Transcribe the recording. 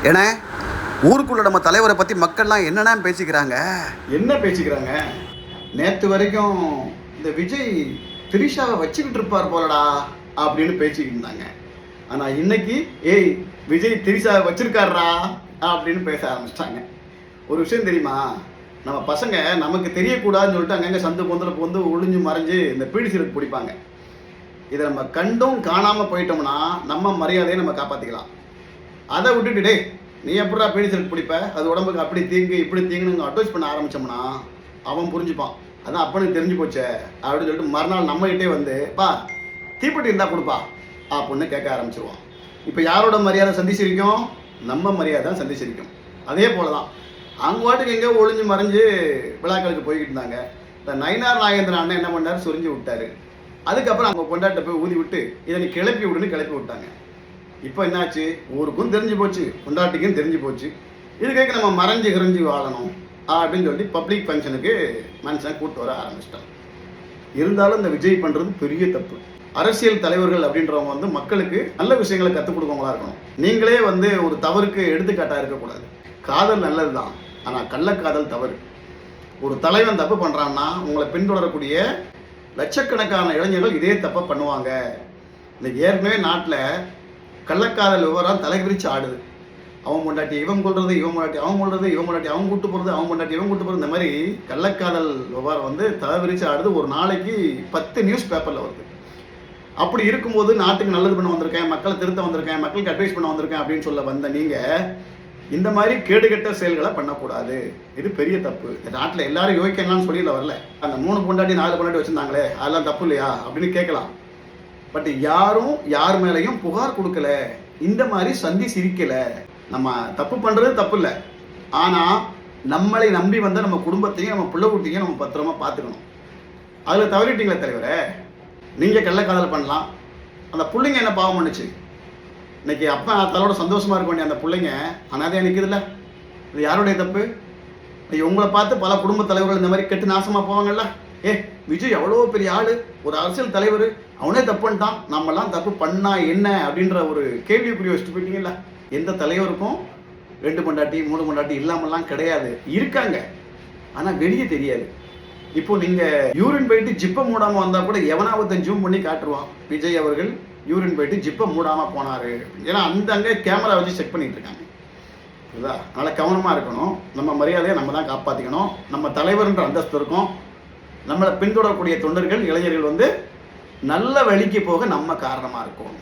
ஏன்னா ஊருக்குள்ள நம்ம தலைவரை பற்றி மக்கள்லாம் என்னென்ன பேசிக்கிறாங்க. என்ன பேசிக்கிறாங்க? நேற்று வரைக்கும் இந்த விஜய் திரிஷாவை வச்சுக்கிட்டு இருப்பார் போலடா அப்படின்னு பேசிக்கிட்டு இருந்தாங்க. ஆனால் இன்னைக்கு ஏய் விஜய் திரிஷாவை வச்சிருக்காரா அப்படின்னு பேச ஆரம்பிச்சிட்டாங்க. ஒரு விஷயம் தெரியுமா, நம்ம பசங்க நமக்கு தெரியக்கூடாதுன்னு சொல்லிட்டு அங்கங்கே சந்து பொந்தில் வந்து ஒளிஞ்சு மறைஞ்சு இந்த பீடி சிறுக்கு பிடிப்பாங்க. இதை நம்ம கண்டும் காணாமல் போயிட்டோம்னா நம்ம மரியாதையை நம்ம காப்பாற்றிக்கலாம். அதை விட்டுட்டு டே நீ எப்படா பீடி சிறுக்கு பிடிப்ப, அது உடம்புக்கு அப்படி தீங்கு இப்படி தீங்குன்னு அட்வைஸ் பண்ண ஆரம்பித்தோம்னா அவன் புரிஞ்சுப்பான். அதான் அப்பனுக்கு தெரிஞ்சு போச்சே அப்படின்னு சொல்லிட்டு மறுநாள் நம்மகிட்டே வந்து பா தீப்பெட்டி இருந்தால் கொடுப்பா அப்படின்னு கேட்க ஆரம்பிச்சிருவான். இப்போ யாரோட மரியாதை சந்திச்சிருக்கோம்? நம்ம மரியாதை சந்திச்சிருக்கோம். அதே போல தான் அவங்க வாட்டுக்கு எங்கேயோ ஒளிஞ்சு மறைஞ்சு விழாக்களுக்கு போய்கிட்டு இருந்தாங்க. இந்த நயினார் நாகேந்திரன் அண்ணன் என்ன பண்ணார், சொரிஞ்சு விட்டாரு. அதுக்கப்புறம் அவங்க கொண்டாட்ட போய் ஊதி விட்டு இதை நீ கிளப்பி விடுன்னு கிளப்பி விட்டாங்க. இப்போ என்னாச்சு, ஊருக்கும் தெரிஞ்சு போச்சு, கொண்டாட்டிக்கும் தெரிஞ்சு போச்சு. இதுக்கு நம்ம மறைஞ்சு கிரைஞ்சி வாழணும் அப்படின்னு சொல்லி பப்ளிக் ஃபங்க்ஷனுக்கு மனுஷன் கூட்டு வர ஆரம்பிச்சிட்டான். இருந்தாலும் இந்த விஜய் பண்ணுறது பெரிய தப்பு. அரசியல் தலைவர்கள் அப்படின்றவங்க வந்து மக்களுக்கு நல்ல விஷயங்களை கற்றுக் கொடுக்கவங்களா இருக்கணும். நீங்களே வந்து ஒரு தவறுக்கு எடுத்துக்காட்டாக இருக்கக்கூடாது. காதல் நல்லது தான், ஆனால் கள்ளக்காதல் தவறு. ஒரு தலைவன் தப்பு பண்ணுறான்னா உங்களை பின்தொடரக்கூடிய லட்சக்கணக்கான இளைஞர்கள் இதே தப்பை பண்ணுவாங்க. இன்னைக்கு ஏற்கனவே நாட்டில் கள்ளக்காதல் விவரம் தலைவிரிச்சு ஆடுது. அவன் பொண்டாட்டி இவன் கொள்றது, இவன் பொண்டாட்டி அவன் கொள்றது, இவன் பொண்டாட்டி அவன் கூட்டு போகிறது, அவன் பொண்டாட்டி இவன் கூட்டு போகிறது, இந்த மாதிரி கள்ளக்காதல் விவரம் வந்து தலைவிரிச்சு ஆடுது. ஒரு நாளைக்கு 10 நியூஸ் பேப்பரில் வருது. அப்படி இருக்கும்போது நாட்டுக்கு நல்லது பண்ண வந்திருக்கேன், மக்களை திருத்த வந்திருக்கேன், மக்களுக்கு அட்வைஸ் பண்ண வந்திருக்கேன் அப்படின்னு சொல்ல வந்த நீங்கள் இந்த மாதிரி கேடுகட்ட செயல்களை பண்ணக்கூடாது. இது பெரிய தப்பு. இந்த நாட்டில் எல்லாரும் யோசிக்கலாம்னு சொல்லியில் வரல. அந்த 3 பொண்டாட்டி 4 பொண்டாட்டி வச்சுருந்தாங்களே அதெல்லாம் தப்பு இல்லையா அப்படின்னு கேட்கலாம். பட் யாரும் யார் மேலேயும் புகார் கொடுக்கல, இந்த மாதிரி சந்தி சிரிக்கலை. நம்ம தப்பு பண்ணுறது தப்பு இல்லை, ஆனால் நம்மளை நம்பி வந்த நம்ம குடும்பத்தையும் நம்ம பிள்ளை குட்டியும் நம்ம பத்திரமா பார்த்துக்கணும். அதில் தவறிட்டீங்களே தலைவரே. நீங்கள் கள்ளக்காதல் பண்ணலாம், அந்த பிள்ளைங்க என்ன பாவம் பண்ணுச்சு? இன்னைக்கு அப்பா தலோட சந்தோஷமாக இருக்க வேண்டிய அந்த பிள்ளைங்க அனாதையாக நிற்குதுல்ல, இது யாருடைய தப்பு? உங்களை பார்த்து பல குடும்ப தலைவர்கள் இந்த மாதிரி கெட்டு நாசமாக போவாங்கல்ல. விஜய் எவ்வளோ பெரிய ஆள், ஒரு அரசியல் தலைவர், அவனே தப்பு பண்ணிட்டான், நம்மலாம் தப்பு பண்ணா என்ன அப்படின்ற ஒரு கேள்விக்குரிய வச்சுட்டு போயிட்டீங்கல்ல. எந்த தலைவருக்கும் 2 பொண்டாட்டி 3 பொண்டாட்டி இல்லாமலாம் கிடையாது, இருக்காங்க, ஆனால் வெளியே தெரியாது. இப்போ நீங்கள் யூரின் போயிட்டு ஜிப்பை மூடாமல் வந்தால் கூட எவனாவத்தை ஜூம் பண்ணி காட்டுருவான், விஜய் அவர்கள் யூரின் போயிட்டு ஜிப்பை மூடாமல் போனார். ஏன்னா அங்கே கேமரா வச்சு செக் பண்ணிட்டு இருக்காங்க. இதுதா, அதனால் கவனமாக இருக்கணும். நம்ம மரியாதையை நம்ம தான் காப்பாற்றிக்கணும். நம்ம தலைவர்ன்ற அந்தஸ்து இருக்கும். நம்மளை பின்தொடரக்கூடிய தொண்டர்கள் இளைஞர்கள் வந்து நல்ல வழிக்கு போக நம்ம காரணமாக இருக்கணும்.